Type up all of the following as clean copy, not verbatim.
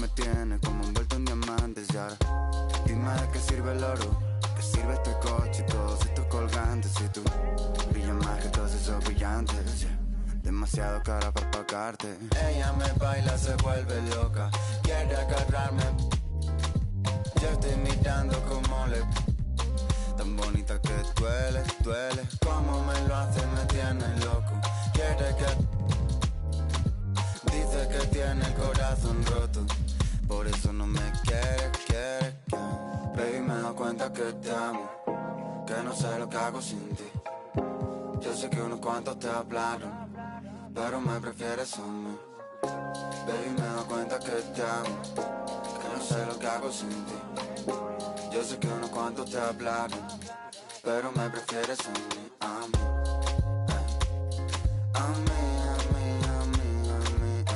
me tiene como envuelto en diamantes. Y ahora, dime de qué sirve el oro, qué sirve este coche y todos estos colgantes. Y tú brillas más que todos esos brillantes, yeah. Demasiado cara para pagarte. Ella me baila, se vuelve loca, quiere agarrarme. Yo estoy mirando como le... Tan bonita que duele, duele. Como me lo hace, me tiene loco. Quiere que... Dice que tiene el corazón roto, por eso no me quiere, quiere. Baby, me doy cuenta que te amo, que no sé lo que hago sin ti. Yo sé que unos cuantos te hablaron, pero me prefieres a mí. Baby, me doy cuenta que te amo, que no sé lo que hago sin ti. Yo sé que unos cuantos te hablaron, pero me prefieres a mí, a mí. A mí, a mí, a mí, a mí, a mí,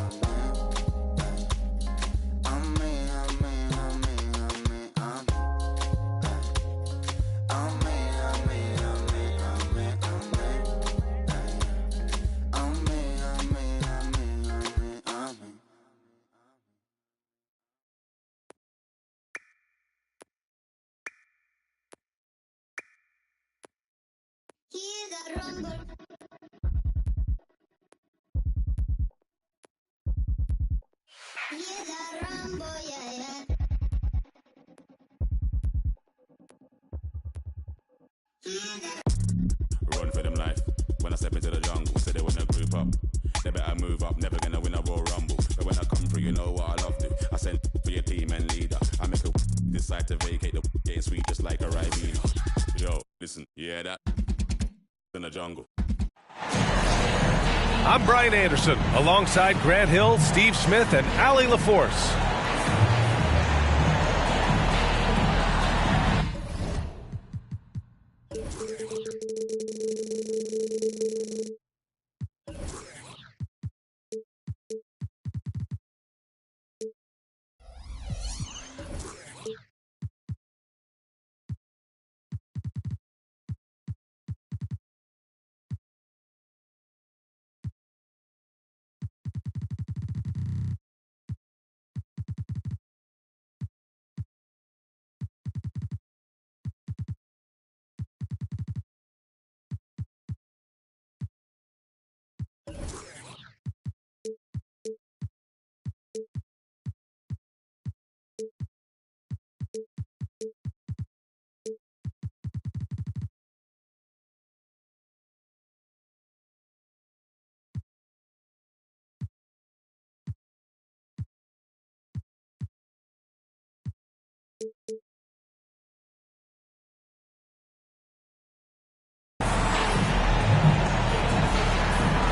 a mí, a mí, a mí, a mí, a mí, a mí, a mí, a mí, a mí, a mí, a mí, a mí, a mí. Hear that rumble. Hear that rumble, yeah, yeah. Hear that. Run for them life. When I step into the jungle, say they wanna group up. They better move up, never gonna win a Royal Rumble. But when I come through, you know what I love to. I send for your team and leader. I make a decide to vacate the getting sweet just like a Ribena. Yo, listen, you hear that? In the jungle. I'm Brian Anderson, alongside Grant Hill, Steve Smith, and Allie LaForce.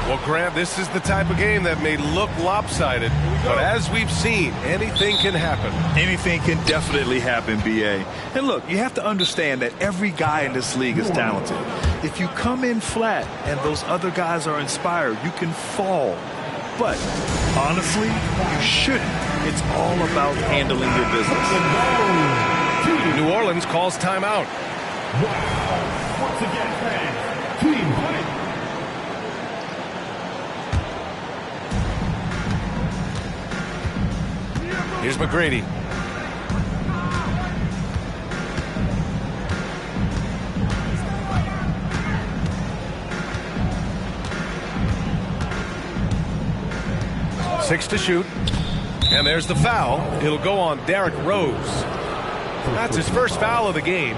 Well, Grant, this is the type of game that may look lopsided, but as we've seen, anything can happen. Anything can definitely happen, B.A. And look, you have to understand that every guy in this league is talented. If you come in flat and those other guys are inspired, you can fall. But honestly, you shouldn't. It's all about handling your business. New Orleans calls timeout. Once again, fans, team fight. Here's McGrady. Six to shoot. And there's the foul. It'll go on Derrick Rose. That's his first foul of the game.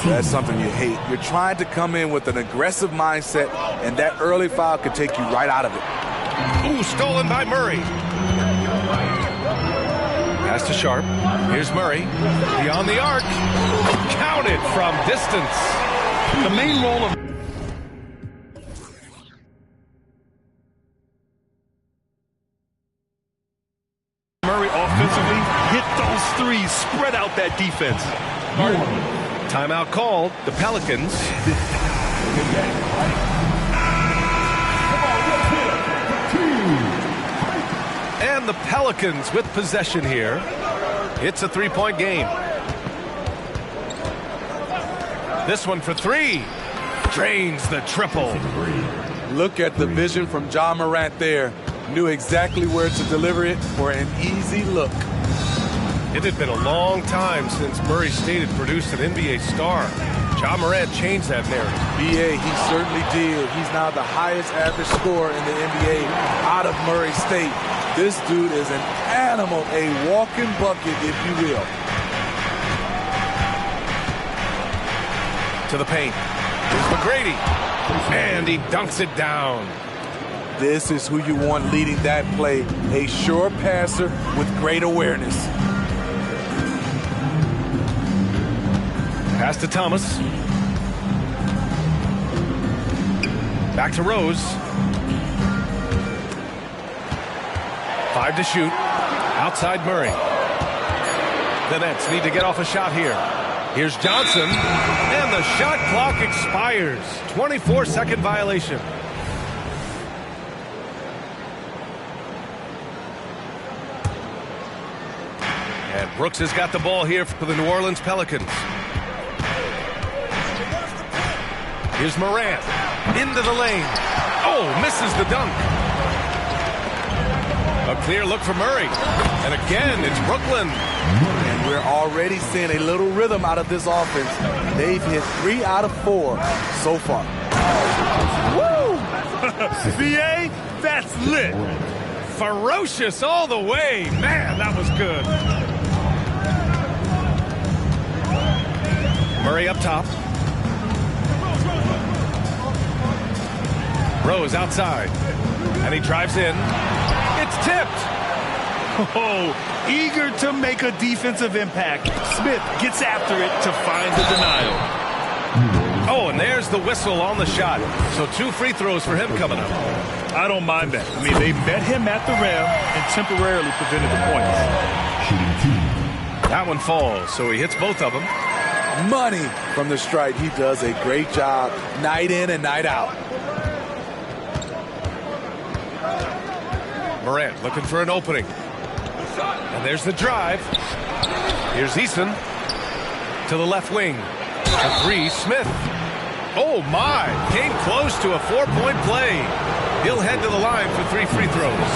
That's something you hate. You're trying to come in with an aggressive mindset, and that early foul could take you right out of it. Ooh, stolen by Murray. Pass to Sharp. Here's Murray. Beyond the arc. Counted from distance. The main role of Murray offensively, hit those threes, spread out that defense. Timeout called. The Pelicans. And the Pelicans with possession here. It's a three-point game. This one for three. Drains the triple. Look at the vision from Ja Morant there. Knew exactly where to deliver it for an easy look. It had been a long time since Murray State had produced an NBA star. Ja Morant changed that narrative. BA, he certainly did. He's now the highest average scorer in the NBA out of Murray State. This dude is an animal, a walking bucket, if you will. To the paint. Here's McGrady. And he dunks it down. This is who you want leading that play. A sure passer with great awareness. Pass to Thomas. Back to Rose. 5 to shoot. Outside Murray. The Nets need to get off a shot here. Here's Johnson. And the shot clock expires. 24-second violation. And Brooks has got the ball here for the New Orleans Pelicans. Here's Morant. Into the lane. Oh, misses the dunk. A clear look for Murray. And again, it's Brooklyn. And we're already seeing a little rhythm out of this offense. They've hit 3 out of 4 so far. Woo! VA, that's lit. Ferocious all the way. Man, that was good. Murray up top. Rose outside. And he drives in. It's tipped. Oh, eager to make a defensive impact. Smith gets after it to find the denial. Oh, and there's the whistle on the shot. So 2 free throws for him coming up. I don't mind that. I mean, they met him at the rim and temporarily prevented the points. That one falls, so he hits both of them. Money from the stripe. He does a great job night in and night out. Morant looking for an opening. And there's the drive. Here's Eason to the left wing. A 3, Smith. Oh, my. Came close to a 4-point play. He'll head to the line for 3 free throws.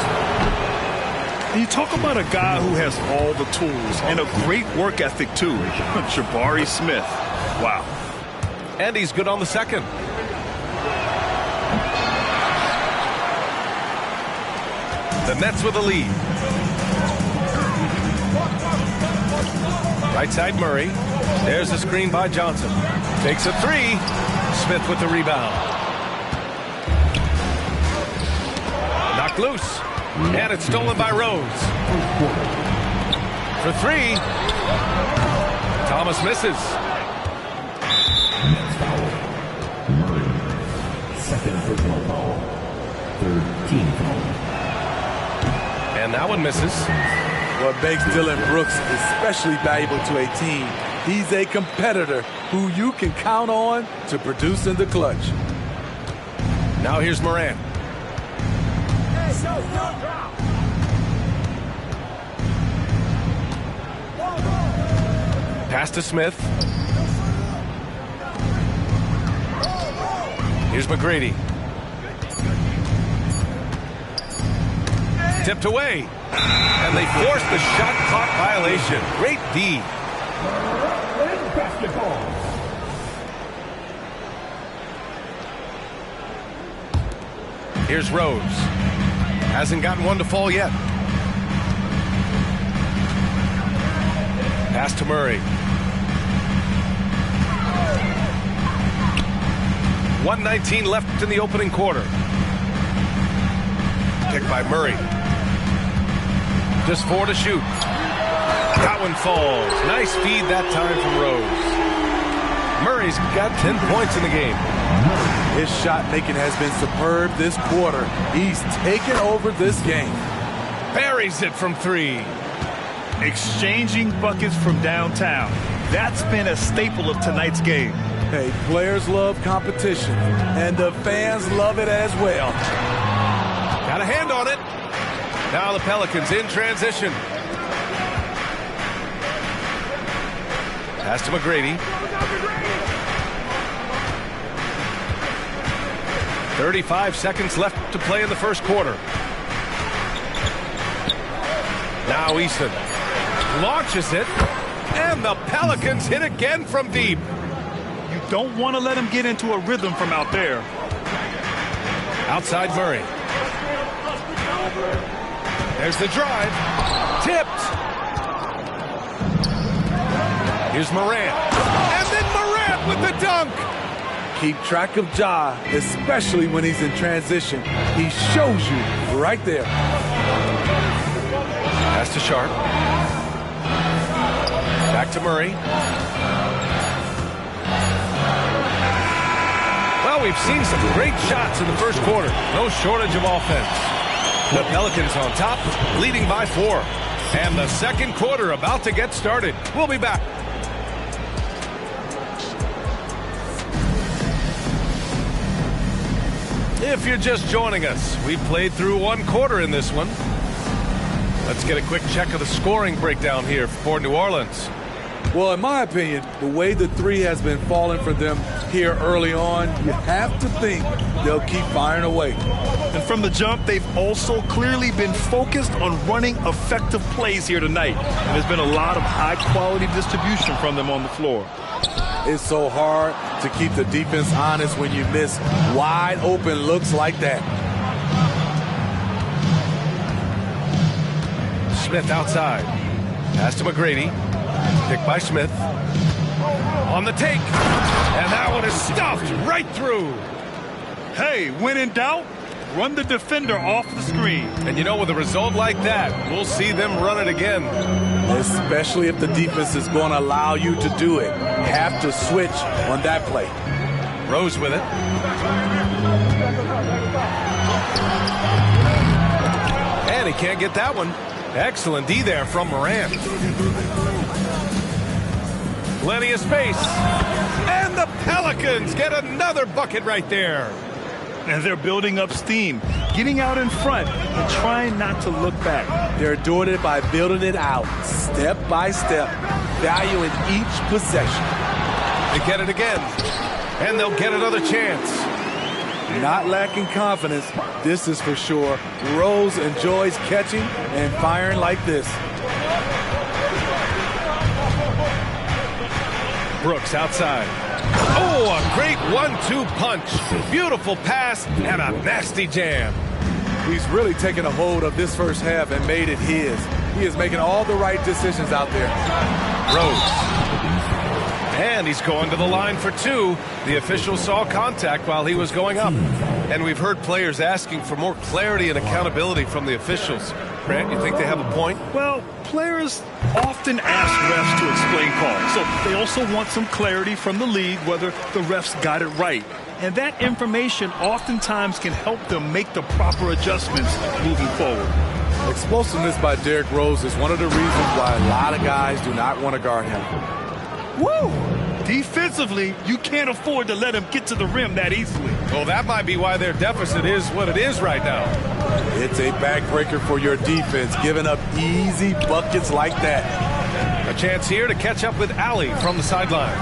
You talk about a guy who has all the tools and a great work ethic, too. Jabari Smith. Wow. And he's good on the second. The Nets with the lead. Right side Murray. There's a screen by Johnson. Takes a 3. Smith with the rebound. Knocked loose. And it's stolen by Rose. For 3. Thomas misses. Murray. Second personal foul. Third team foul. And that one misses. What makes Dylan Brooks especially valuable to a team, he's a competitor who you can count on to produce in the clutch. Now here's Morant. Pass to Smith. Here's McGrady. Tipped away. And they forced the shot clock violation. Great D. Basketball. Here's Rose. Hasn't gotten one to fall yet. Pass to Murray. 1:19 left in the opening quarter. Picked by Murray. Just 4 to shoot. That one falls. Nice feed that time from Rose. Murray's got 10 points in the game. His shot making has been superb this quarter. He's taken over this game. Buries it from 3. Exchanging buckets from downtown. That's been a staple of tonight's game. Hey, players love competition, and the fans love it as well. Got a hand on it. Now the Pelicans in transition. Pass to McGrady. 35 seconds left to play in the first quarter. Now Eason launches it, and the Pelicans hit again from deep. You don't want to let him get into a rhythm from out there. Outside Murray. There's the drive. Tipped. Here's Morant. And then Morant with the dunk. Keep track of Ja, especially when he's in transition. He shows you right there. Pass to Sharp. Back to Murray. Well, we've seen some great shots in the first quarter. No shortage of offense. The Pelicans on top, leading by 4. And the second quarter about to get started. We'll be back. If you're just joining us, we've played through one quarter in this one. Let's get a quick check of the scoring breakdown here for New Orleans. Well, in my opinion, the way the three has been falling for them here early on, you have to think they'll keep firing away. And from the jump, they've also clearly been focused on running effective plays here tonight. And there's been a lot of high-quality distribution from them on the floor. It's so hard to keep the defense honest when you miss wide open looks like that. Smith outside. Pass to McGrady. Picked by Smith. On the take. And that one is stuffed right through. Hey, when in doubt, run the defender off the screen. And you know, with a result like that, we'll see them run it again. Especially if the defense is going to allow you to do it. Have to switch on that play. Rose with it. And he can't get that one. Excellent D there from Morant. Plenty of space. And the Pelicans get another bucket right there. And they're building up steam, getting out in front and trying not to look back. They're doing it by building it out, step by step, valuing each possession. They get it again, and they'll get another chance. Not lacking confidence, this is for sure. Rose enjoys catching and firing like this. Brooks outside. Oh, a great 1-2 punch. Beautiful pass and a nasty jam. He's really taken a hold of this first half and made it his. He is making all the right decisions out there. Rose. And he's going to the line for 2. The official saw contact while he was going up. And we've heard players asking for more clarity and accountability from the officials. Grant, you think they have a point? Well, players often ask refs to explain calls. So they also want some clarity from the league whether the refs got it right. And that information oftentimes can help them make the proper adjustments moving forward. Explosiveness by Derrick Rose is one of the reasons why a lot of guys do not want to guard him. Woo! Defensively, you can't afford to let him get to the rim that easily. Well, that might be why their deficit is what it is right now. It's a backbreaker for your defense, giving up easy buckets like that. A chance here to catch up with Allie from the sideline.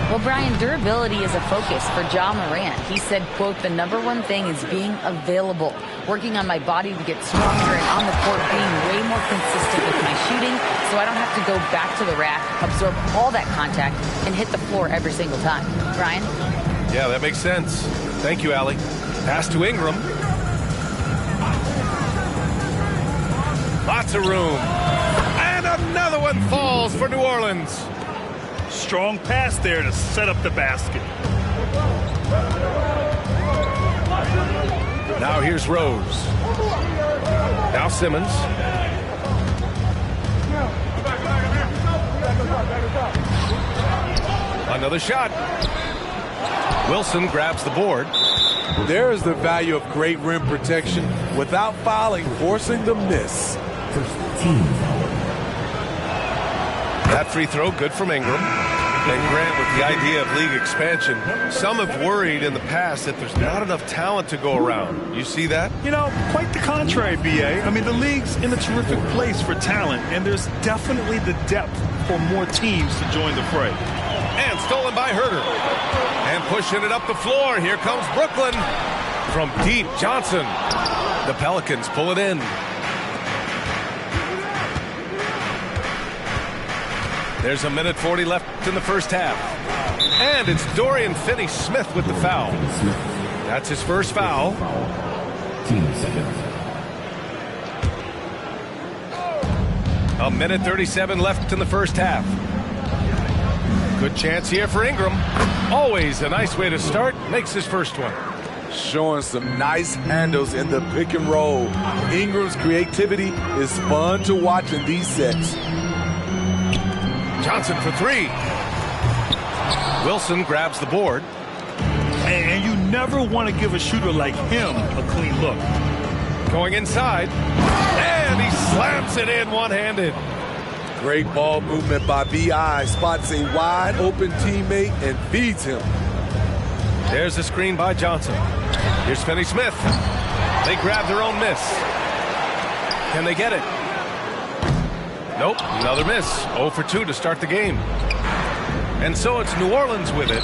Well, Brian, durability is a focus for Ja Morant. He said, quote, "The #1 thing is being available, working on my body to get stronger, and on the court being way more consistent with my shooting so I don't have to go back to the rack, absorb all that contact, and hit the floor every single time." Brian? Yeah, that makes sense. Thank you, Allie. Pass to Ingram. Lots of room. And another one falls for New Orleans. Strong pass there to set up the basket. Now here's Rose. Now Simmons. Another shot. Wilson grabs the board. There is the value of great rim protection without fouling, forcing the miss. First team. That free throw good from Ingram. And Grant, with the idea of league expansion, some have worried in the past that there's not enough talent to go around. You see that? You know, quite the contrary, B.A. I mean, the league's in a terrific place for talent, and there's definitely the depth for more teams to join the fray. And stolen by Herter. And pushing it up the floor. Here comes Brooklyn. From deep, Johnson. The Pelicans pull it in. There's a minute 40 left in the first half. And it's Dorian Finney-Smith with the foul. That's his first foul. Team seconds. A minute 37 left in the first half. Good chance here for Ingram. Always a nice way to start. Makes his first one. Showing some nice handles in the pick and roll. Ingram's creativity is fun to watch in these sets. Johnson for three. Wilson grabs the board. And you never want to give a shooter like him a clean look. Going inside. And he slams it in one-handed. Great ball movement by B.I. Spots a wide open teammate and feeds him. There's a screen by Johnson. Here's Finney-Smith. They grab their own miss. Can they get it? Nope, another miss. 0 for 2 to start the game. And so it's New Orleans with it.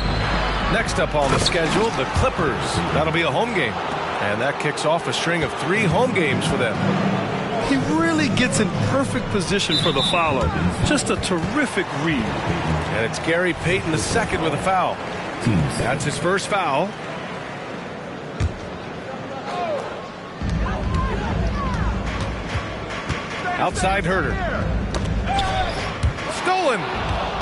Next up on the schedule, the Clippers. That'll be a home game. And that kicks off a string of 3 home games for them. He really gets in perfect position for the follow. Just a terrific read. And it's Gary Payton II with a foul. That's his first foul. Outside Herter. Stolen.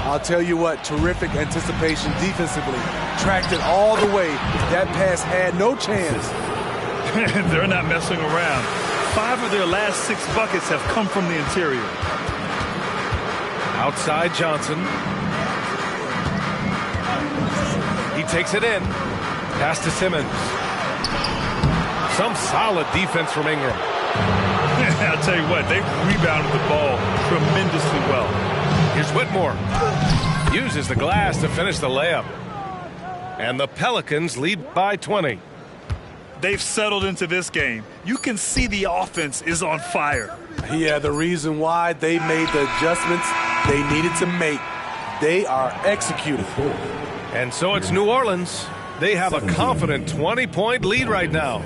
I'll tell you what, terrific anticipation defensively. Tracked it all the way. That pass had no chance. They're not messing around. 5 of their last 6 buckets have come from the interior. Outside Johnson. He takes it in. Pass to Simmons. Some solid defense from Ingram. I'll tell you what, they've rebounded the ball tremendously well. Here's Whitmore. Uses the glass to finish the layup. And the Pelicans lead by 20. They've settled into this game. You can see the offense is on fire. Yeah, the reason why they made the adjustments they needed to make. They are executing. And so it's New Orleans. They have a confident 20-point lead right now.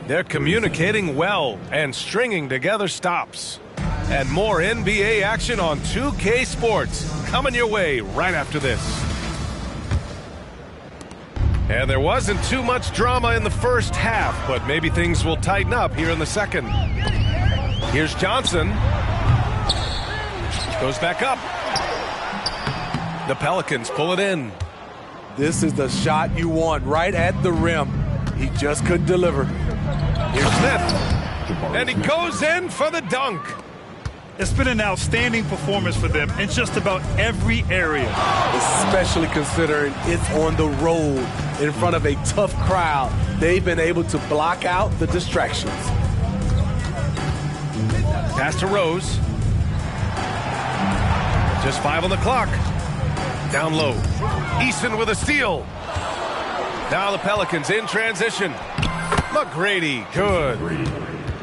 They're communicating well and stringing together stops. And more NBA action on 2K Sports coming your way right after this. And there wasn't too much drama in the first half, but maybe things will tighten up here in the second. Here's Johnson. Goes back up. The Pelicans pull it in. This is the shot you want right at the rim. He just couldn't deliver. Here's Smith. And he goes in for the dunk. It's been an outstanding performance for them in just about every area. Especially considering it's on the road in front of a tough crowd. They've been able to block out the distractions. Pass to Rose. Just 5 on the clock. Down low. Eason with a steal. Now the Pelicans in transition. McGrady, good.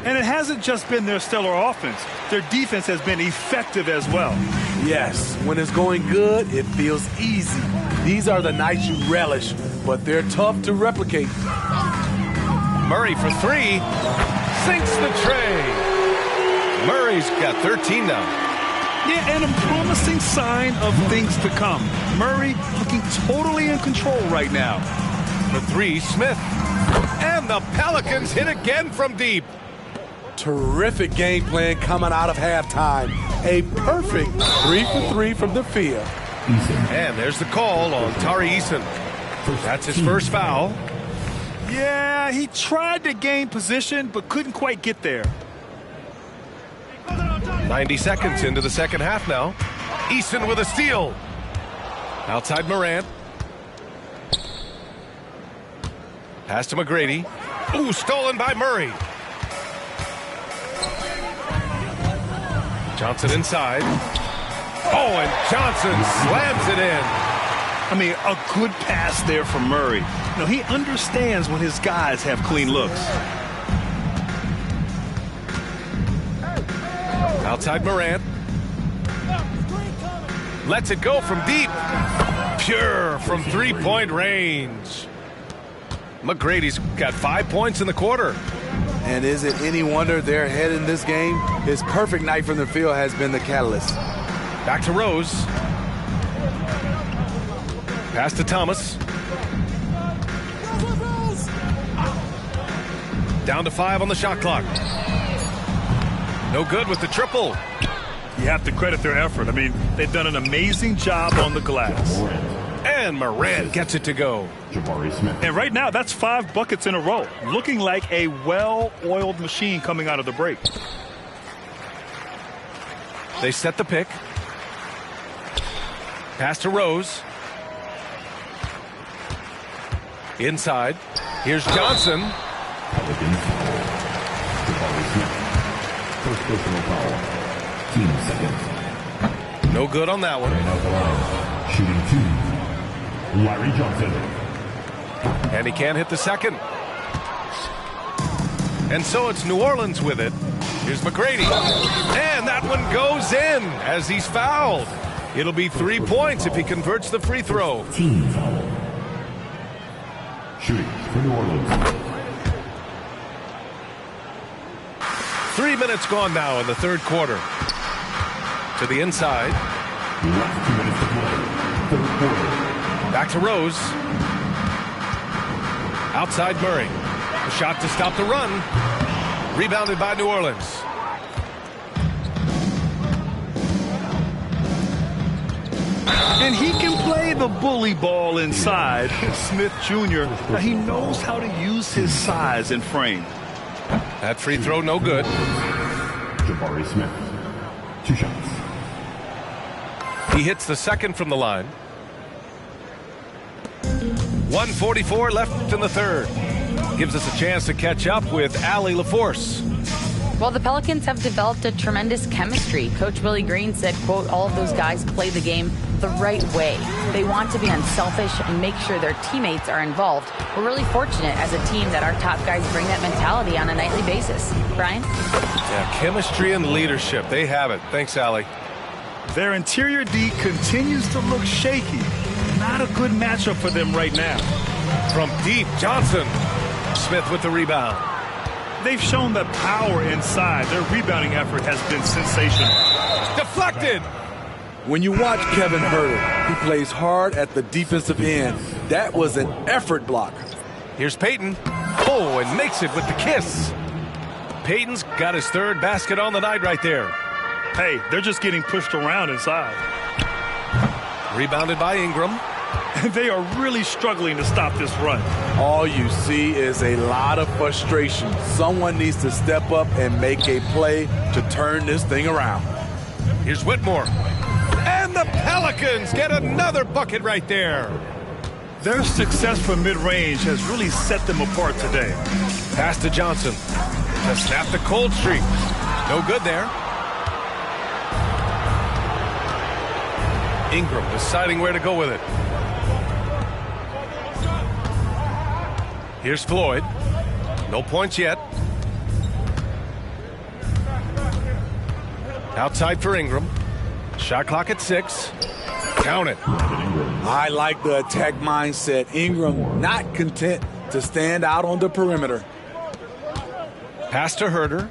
And it hasn't just been their stellar offense. Their defense has been effective as well. Yes, when it's going good, it feels easy. These are the nights you relish, but they're tough to replicate. Murray for 3. Sinks the tray. Murray's got 13 now. Yeah, and a promising sign of things to come. Murray looking totally in control right now. For 3, Smith. And the Pelicans hit again from deep. Terrific game plan coming out of halftime. A perfect 3 for 3 from the field. And there's the call on Tari Eason. That's his first foul. Yeah, he tried to gain position, but couldn't quite get there. 90 seconds into the second half now. Eason with a steal. Outside Morant. Pass to McGrady. Ooh, stolen by Murray. Johnson inside. Oh, and Johnson slams it in. I mean, a good pass there from Murray. You know, he understands when his guys have clean looks. Outside Morant. Lets it go from deep. Pure from three-point range. McGrady's got 5 points in the quarter. And is it any wonder they're ahead in this game? His perfect night from the field has been the catalyst. Back to Rose. Pass to Thomas. Down to 5 on the shot clock. No good with the triple. You have to credit their effort. I mean, they've done an amazing job on the glass. And Morant gets it to go. Jabari Smith. And right now, that's 5 buckets in a row. Looking like a well-oiled machine coming out of the break. They set the pick. Pass to Rose. Inside. Here's Johnson. Pelicans. Jabari Smith. First personal foul. Team seconds. No good on that one. Right out the line. Shooting 2. Larry Johnson. And he can't hit the second. And so it's New Orleans with it. Here's McGrady. And that one goes in as he's fouled. It'll be 3 points if he converts the free throw. Team foul. Shooting for New Orleans. 3 minutes gone now in the third quarter. To the inside. Last 2 minutes to play. Third quarter. Back to Rose. Outside Murray. A shot to stop the run. Rebounded by New Orleans. And he can play the bully ball inside. Smith Jr., now he knows how to use his size and frame. That free throw no good. Jabari Smith. 2 shots. He hits the second from the line. 1:44 left in the third. Gives us a chance to catch up with Allie LaForce. Well, the Pelicans have developed a tremendous chemistry. Coach Willie Green said, quote, all of those guys play the game the right way. They want to be unselfish and make sure their teammates are involved. We're really fortunate as a team that our top guys bring that mentality on a nightly basis. Brian? Yeah, chemistry and leadership. They have it. Thanks, Allie. Their interior D continues to look shaky. Not a good matchup for them right now. From deep, Johnson. Smith with the rebound. They've shown the power inside. Their rebounding effort has been sensational. Deflected. When you watch Kevin Huerter, he plays hard at the defensive end. That was an effort block. Here's Payton. Oh, and makes it with the kiss. Payton's got his third basket on the night right there. Hey, they're just getting pushed around inside. Rebounded by Ingram. They are really struggling to stop this run. All you see is a lot of frustration. Someone needs to step up and make a play to turn this thing around. Here's Whitmore. And the Pelicans get another bucket right there. Their success from mid-range has really set them apart today. Pass to Johnson to snap the cold streak. No good there. Ingram deciding where to go with it. Here's Floyd. No points yet. Outside for Ingram. Shot clock at 6. Count it. I like the attack mindset. Ingram not content to stand out on the perimeter. Pass to Huerter.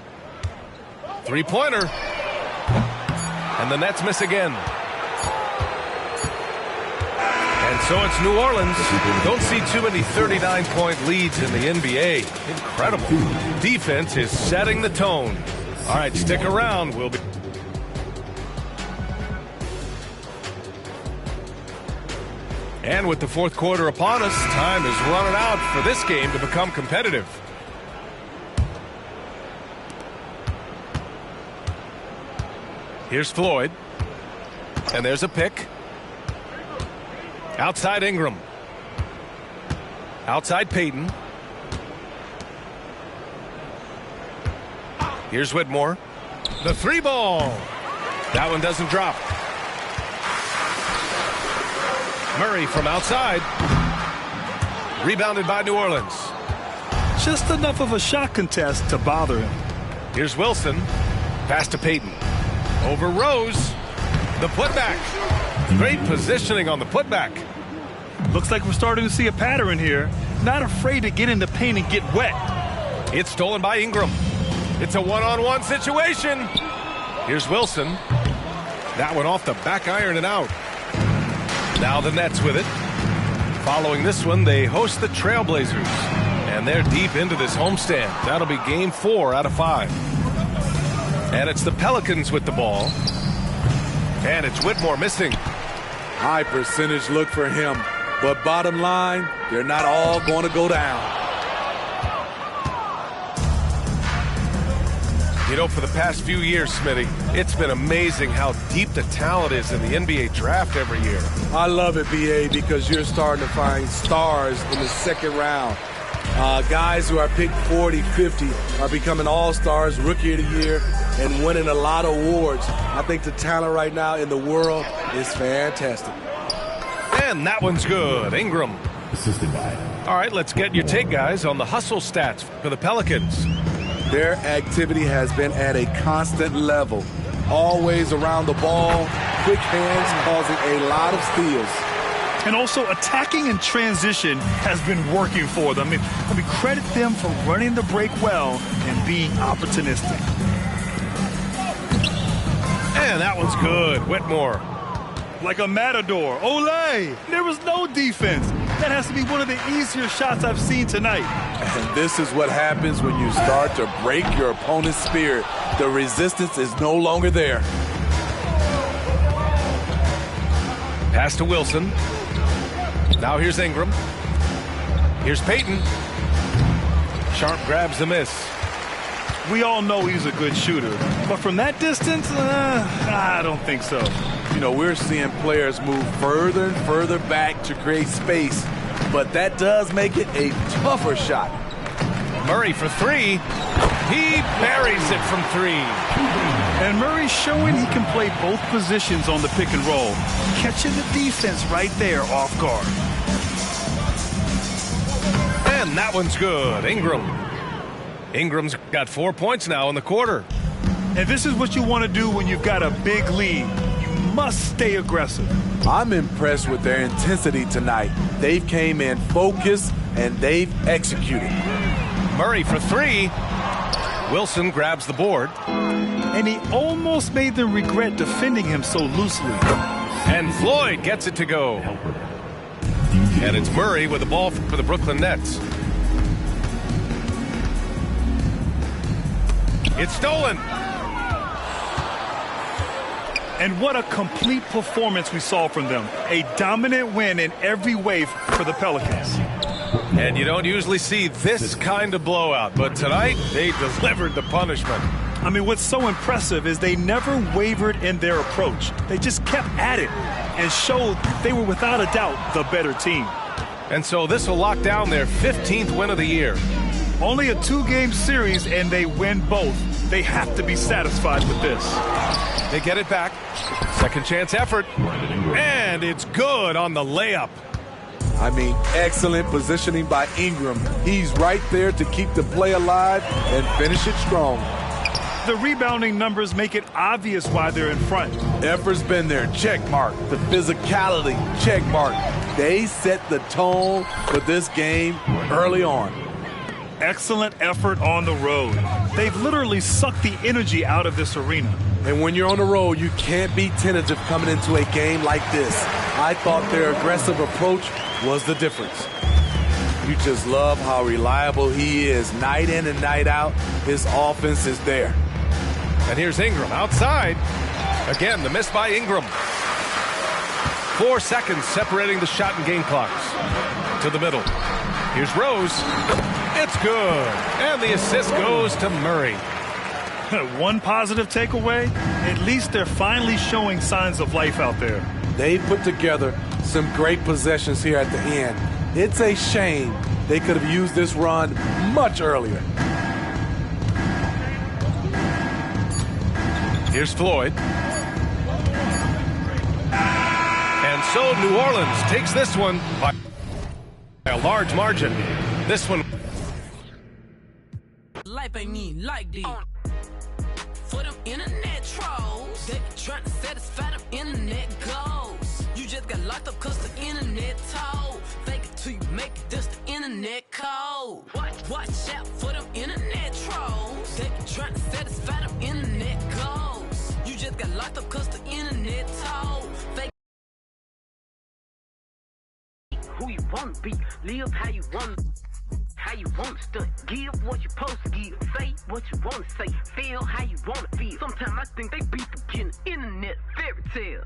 Three-pointer. And the Nets miss again. And so it's New Orleans. Don't see too many 39-point leads in the NBA. Incredible. Defense is setting the tone. All right, stick around. We'll be... And with the fourth quarter upon us, time is running out for this game to become competitive. Here's Floyd. And there's a pick. Outside Ingram. Outside Payton. Here's Whitmore. The three ball. That one doesn't drop. Murray from outside. Rebounded by New Orleans. Just enough of a shot contest to bother him. Here's Wilson. Pass to Payton. Over Rose. The putback. Great positioning on the putback. Looks like we're starting to see a pattern here. Not afraid to get in the paint and get wet. It's stolen by Ingram. It's a one-on-one situation. Here's Wilson. That one off the back iron and out. Now the Nets with it. Following this one, they host the Trailblazers. And they're deep into this homestand. That'll be game 4 out of 5. And it's the Pelicans with the ball. And it's Whitmore missing. High percentage look for him. But bottom line, they're not all going to go down. You know, for the past few years, Smitty, it's been amazing how deep the talent is in the NBA draft every year. I love it, BA, because you're starting to find stars in the second round. Guys who are picked 40, 50 are becoming all-stars, rookie of the year, and winning a lot of awards. I think the talent right now in the world is fantastic. And that one's good. Ingram. Assisted by. All right, let's get your take, guys, on the hustle stats for the Pelicans. Their activity has been at a constant level. Always around the ball, quick hands causing a lot of steals. And also attacking in transition has been working for them. I mean, credit them for running the break well and being opportunistic. And that one's good. Whitmore. Like a matador. Olay! There was no defense. That has to be one of the easier shots I've seen tonight. And this is what happens when you start to break your opponent's spirit. The resistance is no longer there. Pass to Wilson. Now here's Ingram. Here's Payton. Sharp grabs the miss. We all know he's a good shooter, but from that distance, I don't think so. You know, we're seeing players move further and further back to create space, but that does make it a tougher shot. Murray for 3. He buries it from 3. And Murray's showing he can play both positions on the pick and roll, catching the defense right there off guard. And that one's good. Ingram's got 4 points now in the quarter. And this is what you want to do when you've got a big lead. You must stay aggressive. I'm impressed with their intensity tonight. They've came in focused and they've executed. Murray for 3. Wilson grabs the board. And he almost made them regret defending him so loosely. And Floyd gets it to go. And it's Murray with the ball for the Brooklyn Nets. It's stolen. And what a complete performance we saw from them. A dominant win in every way for the Pelicans. And you don't usually see this kind of blowout, but tonight they delivered the punishment. I mean, what's so impressive is they never wavered in their approach. They just kept at it and showed they were without a doubt the better team. And so this will lock down their 15th win of the year. Only a 2-game series and they win both. They have to be satisfied with this. They get it back. Second chance effort. And it's good on the layup. I mean, excellent positioning by Ingram. He's right there to keep the play alive and finish it strong. The rebounding numbers make it obvious why they're in front. Effort's been there, check mark. The physicality, check mark. They set the tone for this game early on. Excellent effort on the road. They've literally sucked the energy out of this arena. And when you're on the road, you can't be tentative coming into a game like this. I thought their aggressive approach was the difference. You just love how reliable he is. Night in and night out, his offense is there. And here's Ingram outside. Again, the miss by Ingram. 4 seconds separating the shot and game clocks. To the middle. Here's Rose. It's good. And the assist goes to Murray. One positive takeaway, at least they're finally showing signs of life out there. They put together some great possessions here at the end. It's a shame they could have used this run much earlier. Here's Floyd. And so New Orleans takes this one by a large margin. This one. Life ain't need like this. For them internet trolls, they be trying to satisfy them internet goals. You just got locked up cause the internet told. Fake it till you make it, that's the internet code. Watch out for them internet trolls. They be trying to satisfy them internet goals. You just got locked up cause the internet told. Fake who you wanna be, live how you want, how you wanna stunt, give what you supposed to give, say what you wanna say, feel how you wanna feel. Sometimes I think they be forgetting internet fairy tale.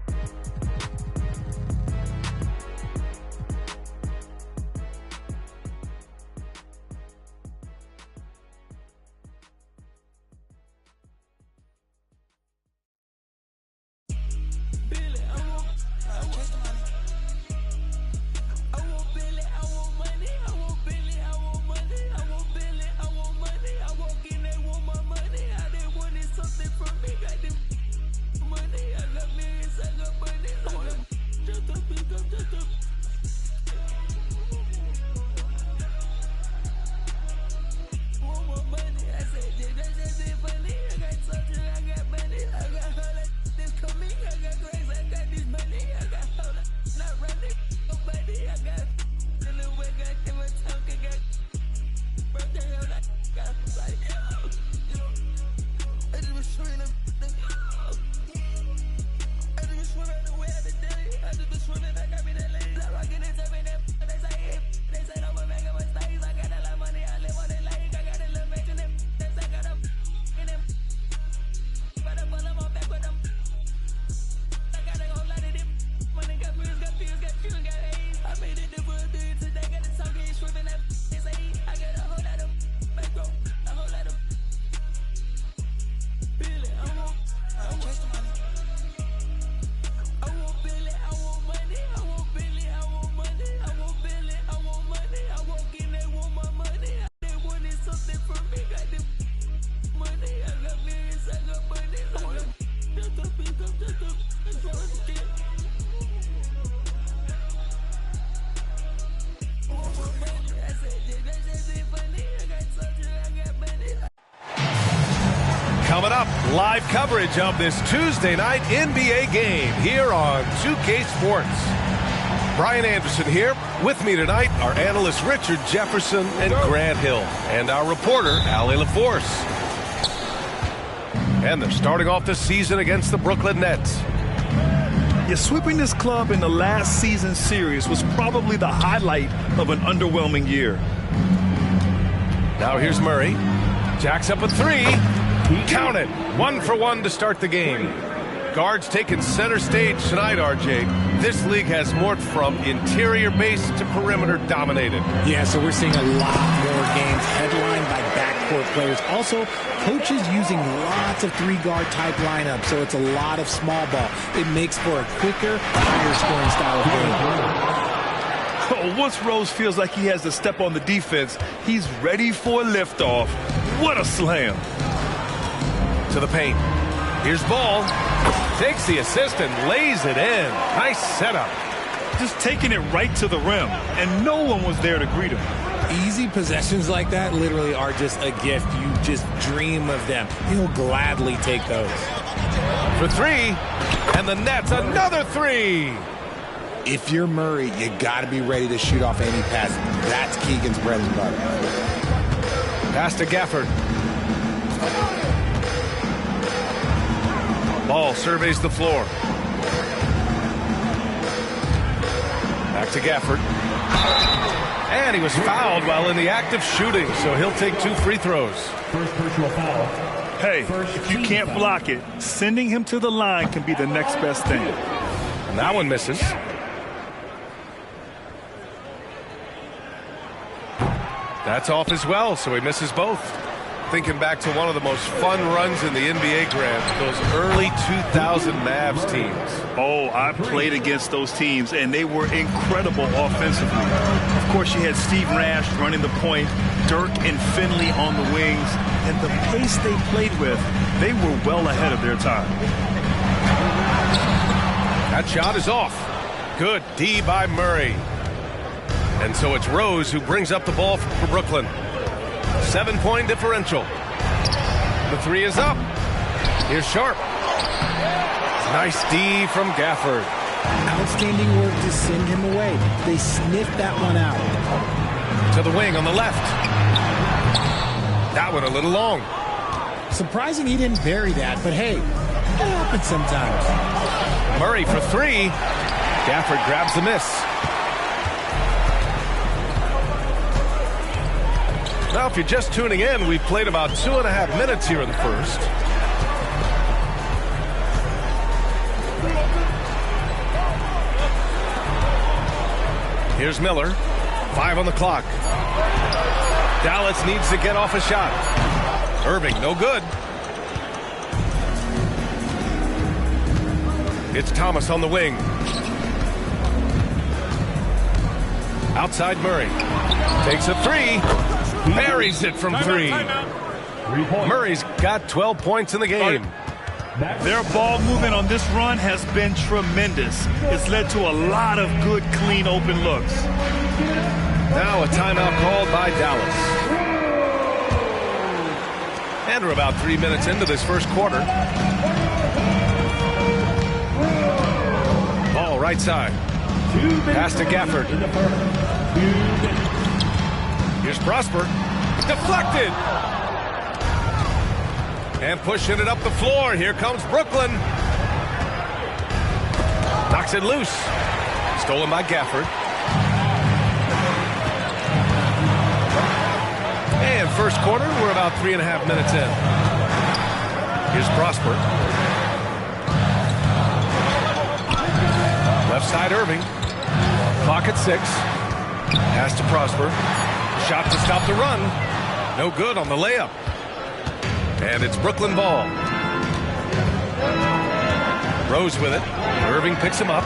Coming up, live coverage of this Tuesday night NBA game here on 2K Sports. Brian Anderson here. With me tonight are analysts Richard Jefferson and Grant Hill, and our reporter, Allie LaForce. And they're starting off the season against the Brooklyn Nets. Yeah, sweeping this club in the last season series was probably the highlight of an underwhelming year. Now here's Murray. Jacks up a three. Count it. 1 for 1 to start the game. Guards taking center stage tonight, RJ. This league has morphed from interior base to perimeter dominated. Yeah, so we're seeing a lot more games headlined by backcourt players. Also, coaches using lots of three-guard type lineups, so it's a lot of small ball. It makes for a quicker, higher-scoring style of game. Oh, once Rose feels like he has to step on the defense, he's ready for a liftoff. What a slam. To the paint. Here's Ball. Takes the assist and lays it in. Nice setup. Just taking it right to the rim, and no one was there to greet him. Easy possessions like that literally are just a gift. You just dream of them. He'll gladly take those. For three, and the Nets another three. If you're Murray, you got to be ready to shoot off any pass. That's Keegan's bread and butter. Pass to Gafford. Ball surveys the floor. Back to Gafford. And he was fouled while in the act of shooting, so he'll take 2 free throws. First personal foul. Hey, if you can't block it, sending him to the line can be the next best thing. And that one misses. That's off as well, so he misses both. Thinking back to one of the most fun runs in the NBA, Grant, those early 2000 Mavs teams. Oh, I played against those teams, and they were incredible offensively. Of course, you had Steve Nash running the point, Dirk and Finley on the wings, and the pace they played with, they were well ahead of their time. That shot is off. Good D by Murray. And so it's Rose who brings up the ball for Brooklyn. 7-point differential. The three is up. Here's Sharp. Nice D from Gafford. Outstanding work to send him away. They sniffed that one out. To the wing on the left. That one a little long. Surprising he didn't bury that, but hey, it happens sometimes. Murray for three. Gafford grabs the miss. Now, if you're just tuning in, we've played about 2.5 minutes here in the first. Here's Miller. 5 on the clock. Dallas needs to get off a shot. Irving, no good. It's Thomas on the wing. Outside Murray. Takes a three. Buries it from three. Murray's got 12 points in the game. Their ball movement on this run has been tremendous. It's led to a lot of good, clean, open looks. Now a timeout called by Dallas. And we're about 3 minutes into this first quarter. Ball right side. Pass to Gafford. Here's Prosper. Deflected. And pushing it up the floor. Here comes Brooklyn. Knocks it loose. Stolen by Gafford. And first quarter, we're about 3.5 minutes in. Here's Prosper. Left side Irving. Clock at 6. Pass to Prosper. Shot to stop the run. No good on the layup. And it's Brooklyn ball. Rose with it. Irving picks him up.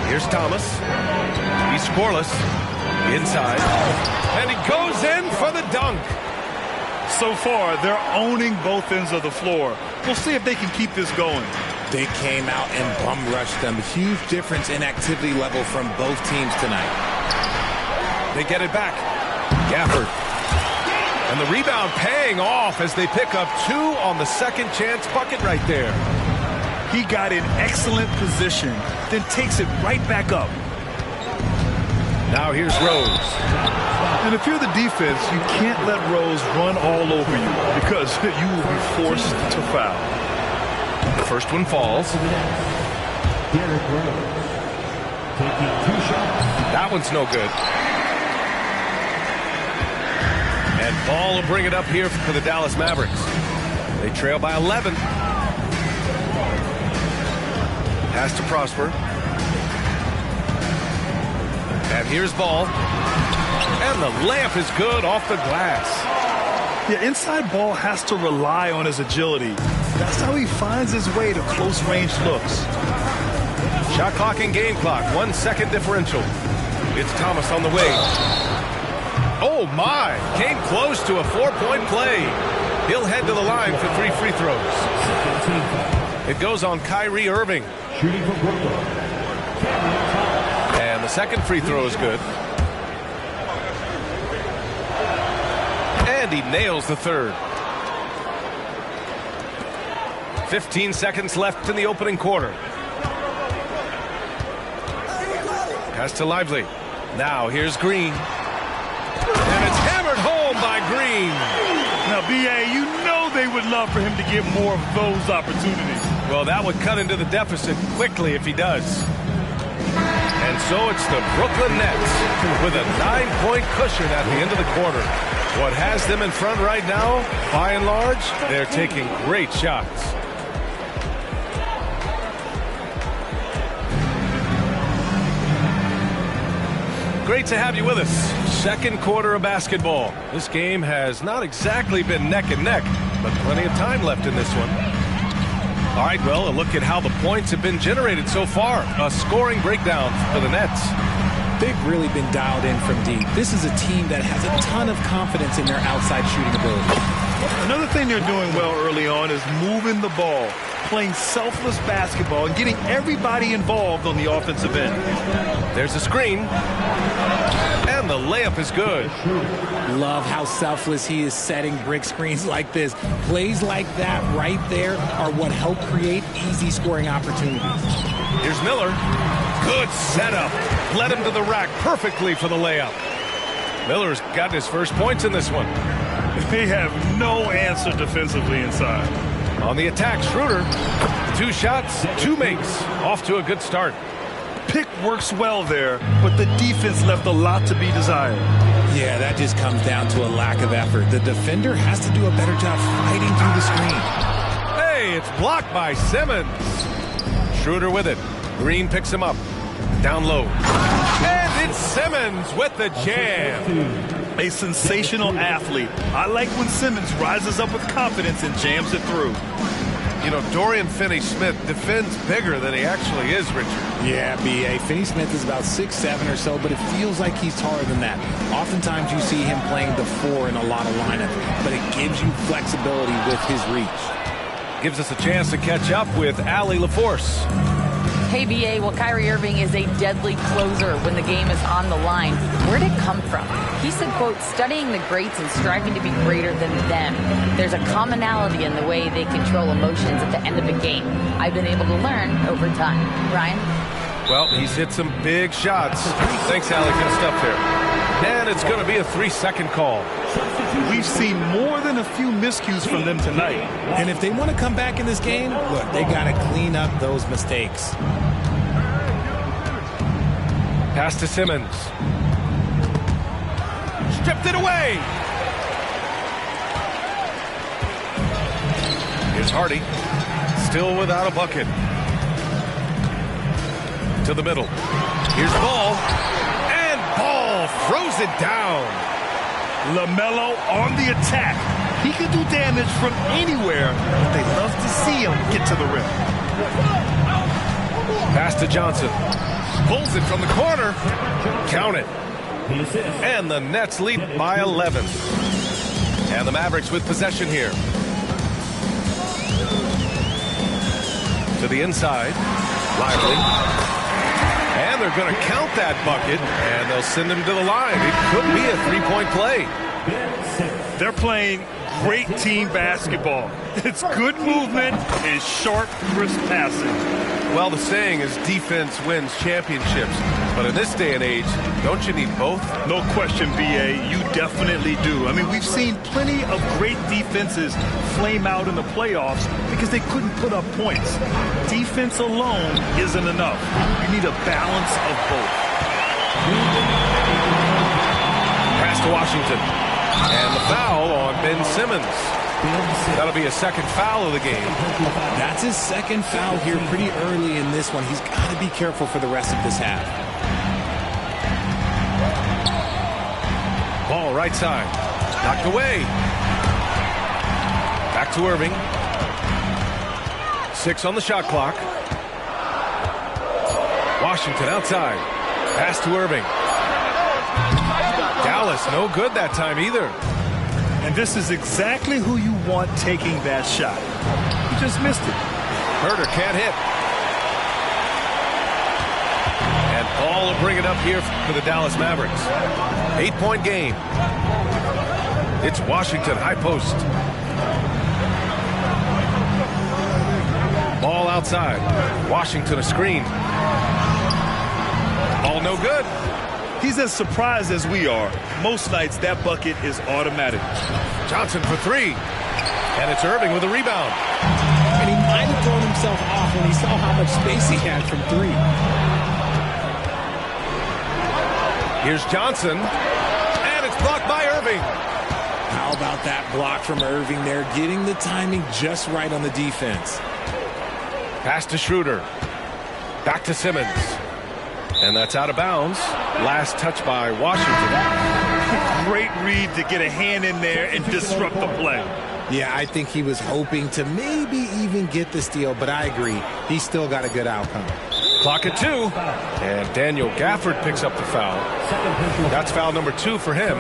Here's Thomas. He's scoreless. Inside. And he goes in for the dunk. So far, they're owning both ends of the floor. We'll see if they can keep this going. They came out and bum rushed them. Huge difference in activity level from both teams tonight. They get it back. Gafford. And the rebound paying off as they pick up 2 on the second chance bucket right there. He got in excellent position, then takes it right back up. Now here's Rose. And if you're the defense, you can't let Rose run all over you because you will be forced to foul. The first one falls. That one's no good. And Ball will bring it up here for the Dallas Mavericks. They trail by 11. Pass to Prosper. And here's Ball. And the layup is good off the glass. Yeah, inside Ball has to rely on his agility. That's how he finds his way to close-range looks. Shot clock and game clock. 1 second differential. It's Thomas on the wing. Oh, my. Came close to a 4-point play. He'll head to the line for 3 free throws. It goes on Kyrie Irving. And the second free throw is good. And he nails the third. 15 seconds left in the opening quarter. Pass to Lively. Now here's Green. And it's hammered home by Green. Now, B.A., you know they would love for him to get more of those opportunities. Well, that would cut into the deficit quickly if he does. And so it's the Brooklyn Nets with a 9-point cushion at the end of the quarter. What has them in front right now, by and large, they're taking great shots. Great to have you with us. Second quarter of basketball. This game has not exactly been neck and neck, but plenty of time left in this one. All right, well, a look at how the points have been generated so far. A scoring breakdown for the Nets. They've really been dialed in from deep. This is a team that has a ton of confidence in their outside shooting ability. Another thing they're doing well early on is moving the ball, playing selfless basketball, and getting everybody involved on the offensive end. There's a screen. And the layup is good. Love how selfless he is setting brick screens like this. Plays like that right there are what help create easy scoring opportunities. Here's Miller. Good setup. Led him to the rack perfectly for the layup. Miller's got his first points in this one. They have no answer defensively inside. On the attack, Schroeder. 2 shots, 2 makes. Off to a good start. pick works well there, but the defense left a lot to be desired. Yeah, that just comes down to a lack of effort. The defender has to do a better job fighting through the screen. Hey, it's blocked by Simmons. Schroeder with it. Green picks him up. Down low. And it's Simmons with the jam. A sensational athlete. I like when Simmons rises up with confidence and jams it through. You know, Dorian Finney-Smith defends bigger than he actually is, Richard. Yeah, B.A. Finney-Smith is about 6'7" or so, but it feels like he's taller than that. Oftentimes you see him playing the 4 in a lot of lineups, but it gives you flexibility with his reach. Gives us a chance to catch up with Allie LaForce. Hey, B.A., well, Kyrie Irving is a deadly closer when the game is on the line. Where'd it come from? He said, quote, studying the greats and striving to be greater than them. There's a commonality in the way they control emotions at the end of a game. I've been able to learn over time. Ryan? Well, he's hit some big shots. Thanks, Allie. Good stuff there. And it's going to be a 3-second call. We've seen more than a few miscues from them tonight. And if they want to come back in this game, look, they got to clean up those mistakes. Pass to Simmons. Stripped it away. Here's Hardy. Still without a bucket. To the middle. Here's Ball. And Ball throws it down. LaMelo on the attack. He can do damage from anywhere, but they love to see him get to the rim. Pass to Johnson. Pulls it from the corner. Count it. And the Nets lead by 11. And the Mavericks with possession here. To the inside. Lively. And they're going to count that bucket, and they'll send him to the line. It could be a three-point play. They're playing great team basketball. It's good movement and sharp, crisp passing. Well, the saying is defense wins championships. But in this day and age, don't you need both? No question, B.A. You definitely do. I mean, we've seen plenty of great defenses flame out in the playoffs because they couldn't put up points. Defense alone isn't enough. You need a balance of both. Pass to Washington. And the foul on Ben Simmons. That'll be a second foul of the game. That's his second foul here pretty early in this one. He's got to be careful for the rest of this half. Ball right side. Knocked away. Back to Irving. 6 on the shot clock. Washington outside. Pass to Irving. Dallas no good that time either. And this is exactly who you want taking that shot. He just missed it. Herter can't hit. And Paul will bring it up here for the Dallas Mavericks. 8-point game. It's Washington high post. Ball outside. Washington a screen. Ball no good. He's as surprised as we are. Most nights, that bucket is automatic. Johnson for 3. And it's Irving with a rebound. And he might have thrown himself off when he saw how much space he had from 3. Here's Johnson. And it's blocked by Irving. How about that block from Irving there? Getting the timing just right on the defense. Pass to Schroeder. Back to Simmons. And that's out of bounds. Last touch by Washington. Great read to get a hand in there and disrupt the play. Yeah, I think he was hoping to maybe even get the steal, but I agree. He's still got a good outcome. Clock at 2. And Daniel Gafford picks up the foul. That's foul number 2 for him.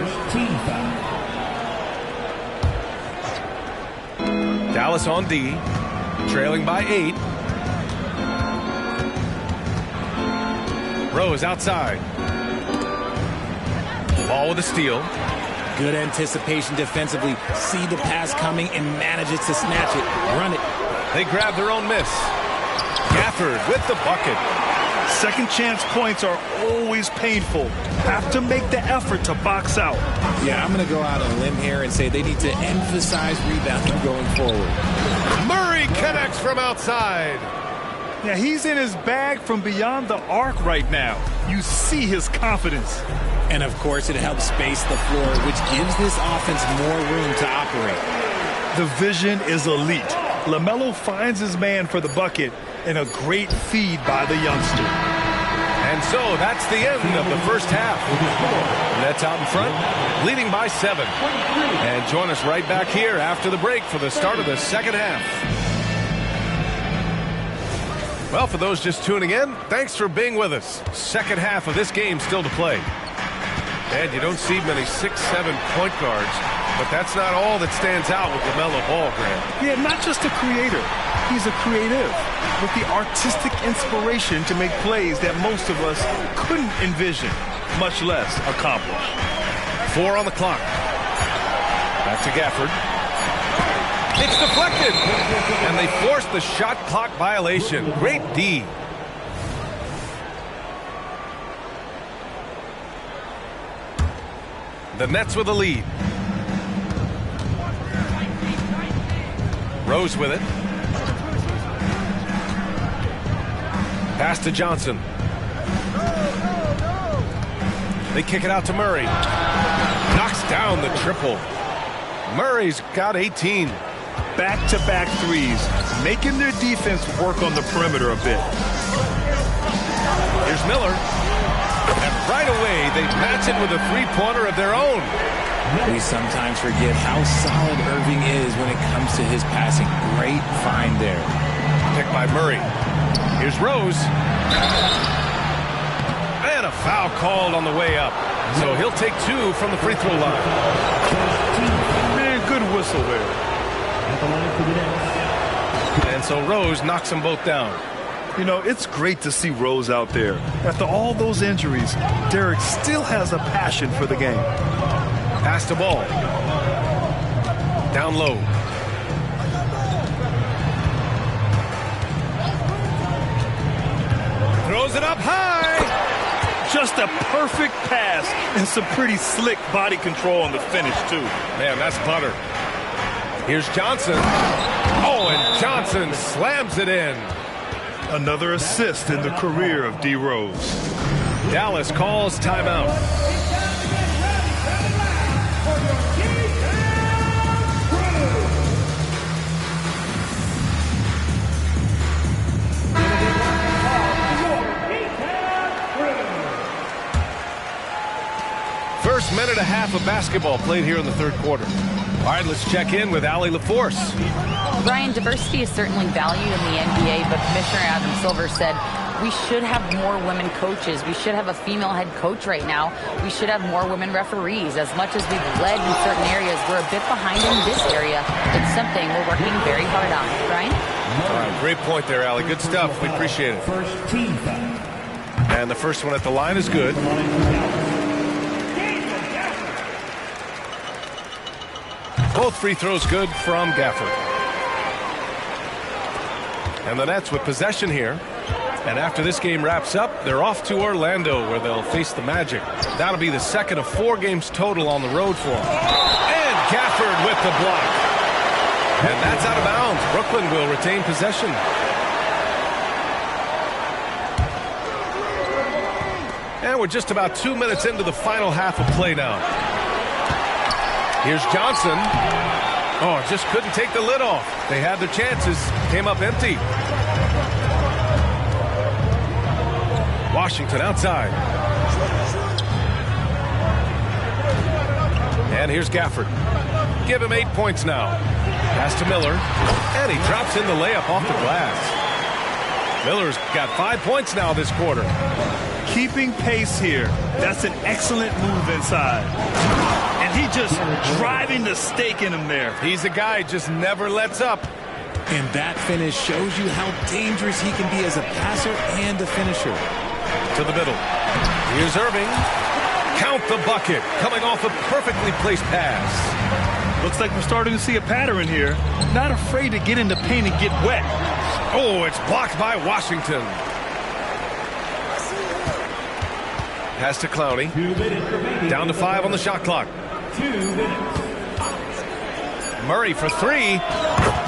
Dallas on D. Trailing by 8. Rose outside. Ball with a steal. Good anticipation defensively. See the pass coming and manages to snatch it. Run it. They grab their own miss. Gafford with the bucket. Second chance points are always painful. Have to make the effort to box out. Yeah, I'm going to go out on a limb here and say they need to emphasize rebounding going forward. Murray connects from outside. Yeah, he's in his bag from beyond the arc right now. You see his confidence. And, of course, it helps space the floor, which gives this offense more room to operate. The vision is elite. LaMelo finds his man for the bucket, and a great feed by the youngster. And so that's the end of the first half. Nets out in front, leading by 7. And join us right back here after the break for the start of the second half. Well, for those just tuning in, thanks for being with us. Second half of this game still to play. And you don't see many 6'7" point guards, but that's not all that stands out with LaMelo Ball, Grant. Yeah, not just a creator. He's a creative with the artistic inspiration to make plays that most of us couldn't envision, much less accomplish. 4 on the clock. Back to Gafford. It's deflected, and they force the shot clock violation. Great D. The Nets with a lead. Rose with it. Pass to Johnson. They kick it out to Murray. Knocks down the triple. Murray's got 18. Back-to-back threes, making their defense work on the perimeter a bit. Here's Miller. And right away, they match it with a three-pointer of their own. We sometimes forget how solid Irving is when it comes to his passing. Great find there. Picked by Murray. Here's Rose. And a foul called on the way up. So he'll take 2 from the free throw line. Man, good whistle there. And so Rose knocks them both down. You know, it's great to see Rose out there. After all those injuries, Derek still has a passion for the game. Pass the ball. Down low. Throws it up high. Just a perfect pass and some pretty slick body control on the finish, too. Man, that's butter. Here's Johnson. Oh, and Johnson slams it in. Another assist in the career of D. Rose. Dallas calls timeout. First minute and a half of basketball played here in the third quarter. All right, let's check in with Allie LaForce. Brian, diversity is certainly valued in the NBA, but Commissioner Adam Silver said we should have more women coaches. We should have a female head coach right now. We should have more women referees. As much as we've led in certain areas, we're a bit behind in this area. It's something we're working very hard on. Brian? All right, great point there, Allie. Good stuff. We appreciate it. And the first one at the line is good. Both free throws good from Gafford. And the Nets with possession here. And after this game wraps up, they're off to Orlando where they'll face the Magic. That'll be the second of 4 games total on the road for them. And Gafford with the block. And that's out of bounds. Brooklyn will retain possession. And we're just about 2 minutes into the final half of play now. Here's Johnson. Oh, just couldn't take the lid off. They had their chances. Came up empty. Washington outside. And here's Gafford. Give him 8 points now. Pass to Miller. And he drops in the layup off the glass. Miller's got 5 points now this quarter. Keeping pace here. That's an excellent move inside. And he just driving the stake in him there. He's a guy just never lets up. And that finish shows you how dangerous he can be as a passer and a finisher. To the middle. Here's Irving. Count the bucket. Coming off a perfectly placed pass. Looks like we're starting to see a pattern here. Not afraid to get in the paint and get wet. Oh, it's blocked by Washington. Pass to Clowney. Down to 5 on the shot clock. Murray for 3.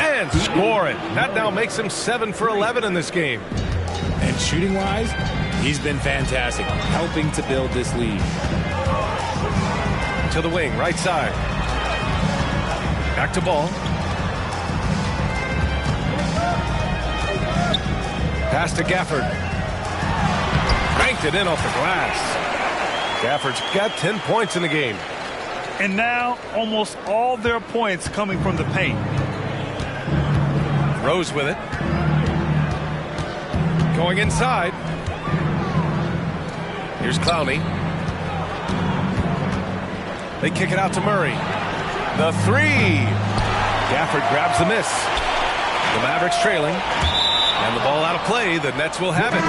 And score it. That now makes him 7 for 11 in this game. And shooting-wise, he's been fantastic, helping to build this lead. To the wing, right side. Back to Ball. Pass to Gafford. Banked it in off the glass. Gafford's got 10 points in the game. And now almost all their points coming from the paint. Rose with it. Going inside. Here's Clowney. They kick it out to Murray. The three. Gafford grabs the miss. The Mavericks trailing. And the ball out of play. The Nets will have it.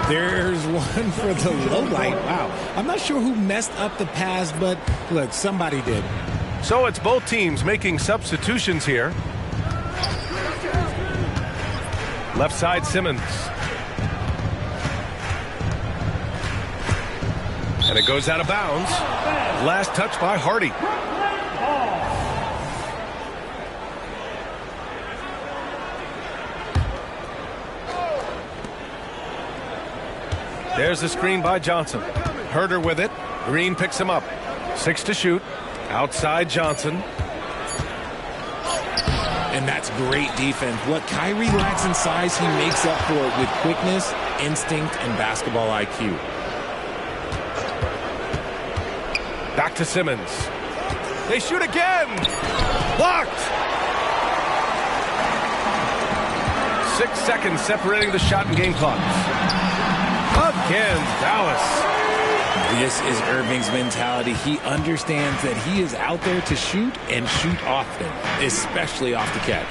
There's one for the low light. Wow. I'm not sure who messed up the pass, but look, somebody did. So it's both teams making substitutions here. Left side, Simmons. And it goes out of bounds. Last touch by Hardy. There's the screen by Johnson. Herder with it. Green picks him up. 6 to shoot. Outside Johnson. And that's great defense. What Kyrie lacks in size, he makes up for it with quickness, instinct, and basketball IQ. Back to Simmons. They shoot again. Blocked. 6 seconds separating the shot and game clocks. Again, Dallas. This is Irving's mentality. He understands that he is out there to shoot and shoot often, especially off the catch.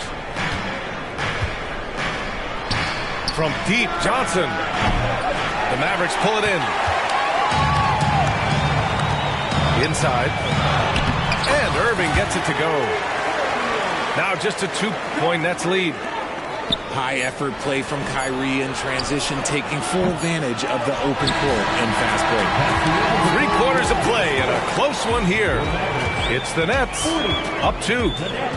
From deep, Johnson. The Mavericks pull it in. Inside. And Irving gets it to go. Now just a 2-point Nets lead. High effort play from Kyrie in transition, taking full advantage of the open court and fast break. 3 quarters of play and a close one here. It's the Nets up 2.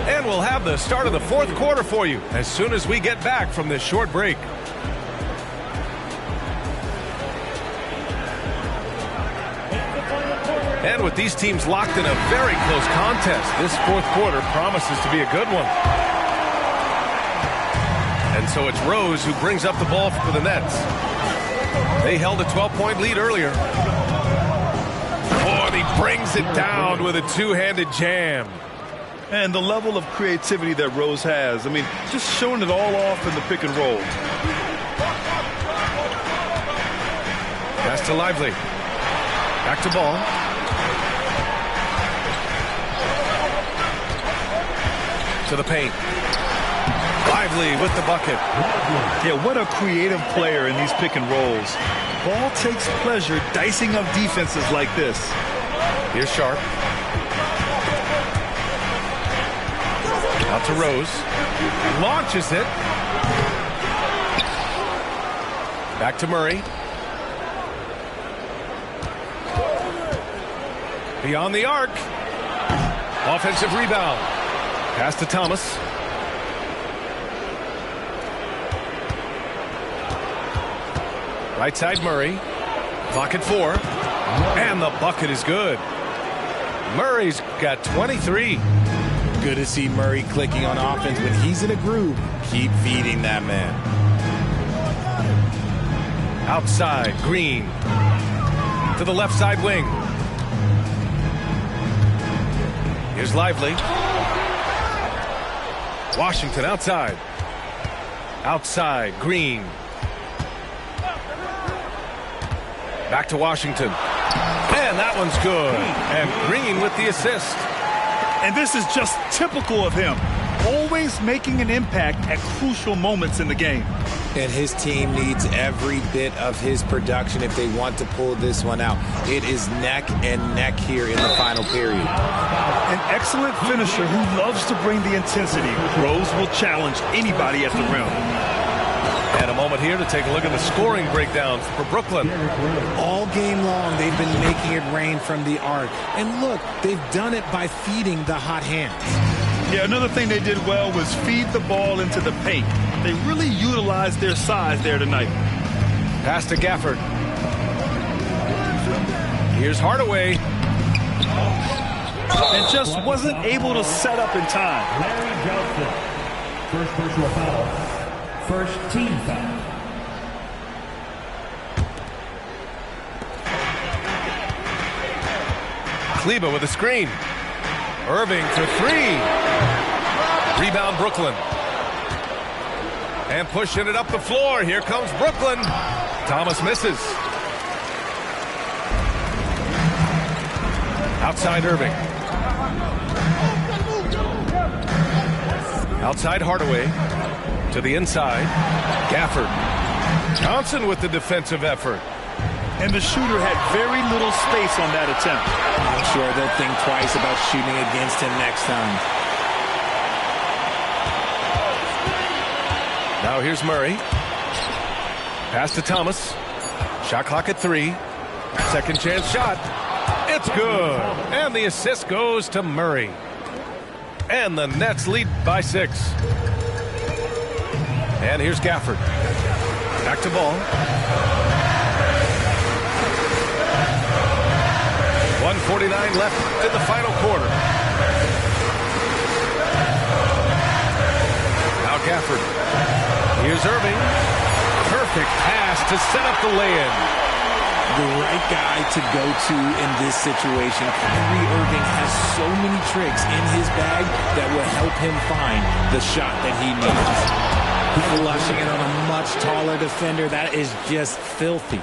And we'll have the start of the 4th quarter for you as soon as we get back from this short break. And with these teams locked in a very close contest, this 4th quarter promises to be a good one. And so it's Rose who brings up the ball for the Nets. They held a 12-point lead earlier. Oh, and he brings it down with a 2-handed jam. And the level of creativity that Rose has, I mean, just showing it all off in the pick and roll. Pass to Lively. Back to Ball. To the paint. Lively with the bucket. Yeah, what a creative player in these pick and rolls. Ball takes pleasure dicing up defenses like this. Here's Sharp. Out to Rose. Launches it. Back to Murray. Beyond the arc. Offensive rebound. Pass to Thomas. Right side Murray. Clock at 4. And the bucket is good. Murray's got 23. Good to see Murray clicking on offense. When he's in a groove, keep feeding that man. Outside, Green. To the left side wing. Here's Lively. Washington outside. Outside, Green. Back to Washington. And that one's good. And Green with the assist. And this is just typical of him. Always making an impact at crucial moments in the game. And his team needs every bit of his production if they want to pull this one out. It is neck and neck here in the final period. An excellent finisher who loves to bring the intensity. Rose will challenge anybody at the rim. And a moment here to take a look at the scoring breakdown for Brooklyn. All game long, they've been making it rain from the arc. And look, they've done it by feeding the hot hands. Yeah, another thing they did well was feed the ball into the paint. They really utilized their size there tonight. Pass to Gafford. Here's Hardaway. And just wasn't able to set up in time. Larry Johnson. First personal foul. First team foul. Kleber with a screen. Irving for three. Rebound Brooklyn. And pushing it up the floor. Here comes Brooklyn. Thomas misses. Outside Irving. Outside Hardaway. To the inside. Gafford. Johnson with the defensive effort. And the shooter had very little space on that attempt. I'm sure they'll think twice about shooting against him next time. Now here's Murray. Pass to Thomas. Shot clock at 3. Second chance shot. It's good. And the assist goes to Murray. And the Nets lead by 6. And here's Gafford. Back to ball. 1:49 left in the final quarter. Now Gafford. Here's Irving. Perfect pass to set up the lay-in. The right guy to go to in this situation. Kyrie Irving has so many tricks in his bag that will help him find the shot that he needs. Flushing it on a much taller defender. That is just filthy.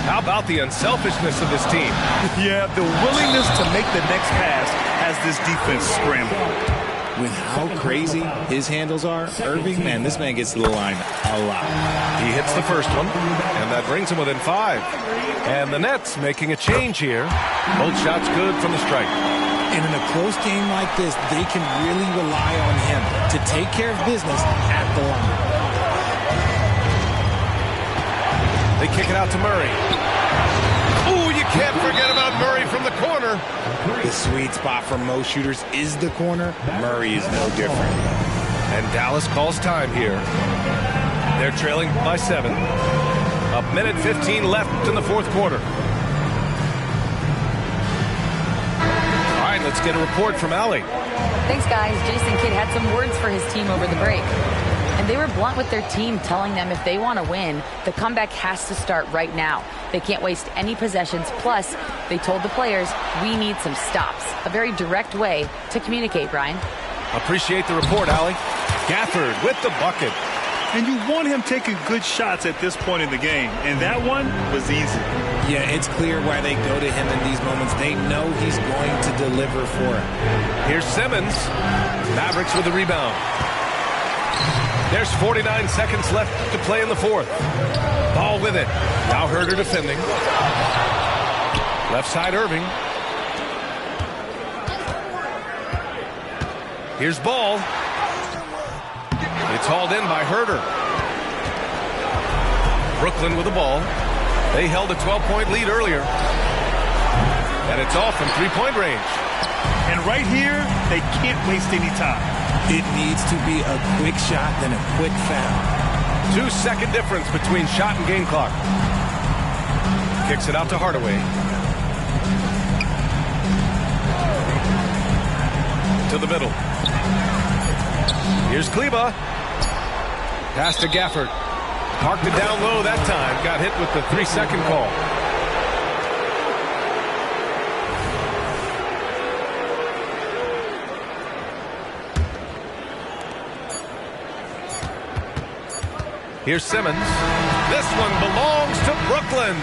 How about the unselfishness of this team? Yeah, the willingness to make the next pass has this defense scrambling. With how crazy his handles are, Irving, man, this man gets to the line a lot. He hits the first one, and that brings him within 5. And the Nets making a change here. Both shots good from the strike. And in a close game like this, they can really rely on him to take care of business at the line. They kick it out to Murray. Ooh, you can't forget about Murray from the corner. The sweet spot for most shooters is the corner. Murray is no different. And Dallas calls time here. They're trailing by 7. A minute 15 left in the fourth quarter. All right, let's get a report from Allie. Thanks, guys. Jason Kidd had some words for his team over the break. And they were blunt with their team, telling them if they want to win, the comeback has to start right now. They can't waste any possessions. Plus, they told the players, we need some stops. A very direct way to communicate, Brian. Appreciate the report, Allie. Gafford with the bucket. And you want him taking good shots at this point in the game. And that one was easy. Yeah, it's clear why they go to him in these moments. They know he's going to deliver for it. Here's Simmons. Mavericks with the rebound. There's 49 seconds left to play in the fourth. Ball with it. Now Herder defending. Left side Irving. Here's Ball. It's hauled in by Herder. Brooklyn with the ball. They held a 12-point lead earlier. And it's off from three-point range. And right here, they can't waste any time. It needs to be a quick shot, then a quick foul. 2-second difference between shot and game clock. Kicks it out to Hardaway. To the middle. Here's Kleber. Pass to Gafford. Parked it down low that time. Got hit with the 3-second call. Here's Simmons. This one belongs to Brooklyn.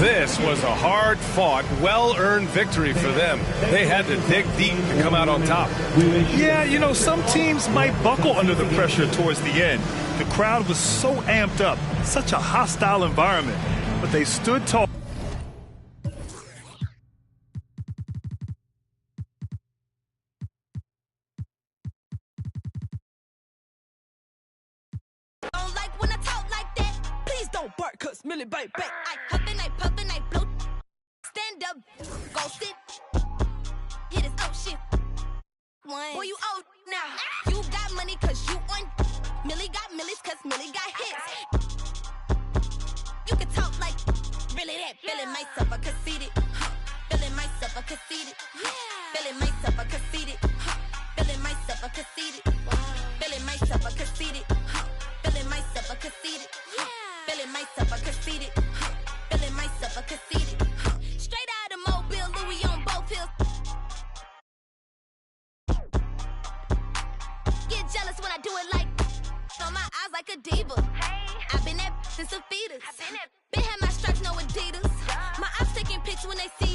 This was a hard-fought, well-earned victory for them. They had to dig deep to come out on top. Yeah, you know, some teams might buckle under the pressure towards the end. The crowd was so amped up, such a hostile environment, but they stood tall. Millie, baby. I huffin', I puffin', I blow. Stand up, go sit. Hit his oh shit. one. Boy, you old now. You got money cause you on. Millie got millies cause Millie got hits. You can talk like really that. Feeling myself a conceited. Feeling myself a conceited. Feeling myself a conceited. Feeling myself a conceited. Feeling myself a conceited. Feeling myself a conceited. Feeling myself a conceited. Feeling myself a conceited. Straight out of Mobile, Louis on both hills. Get jealous when I do it like on my eyes like a diva. I've been that since a fetus. Been had my stripes, no Adidas. My eyes taking pics when they see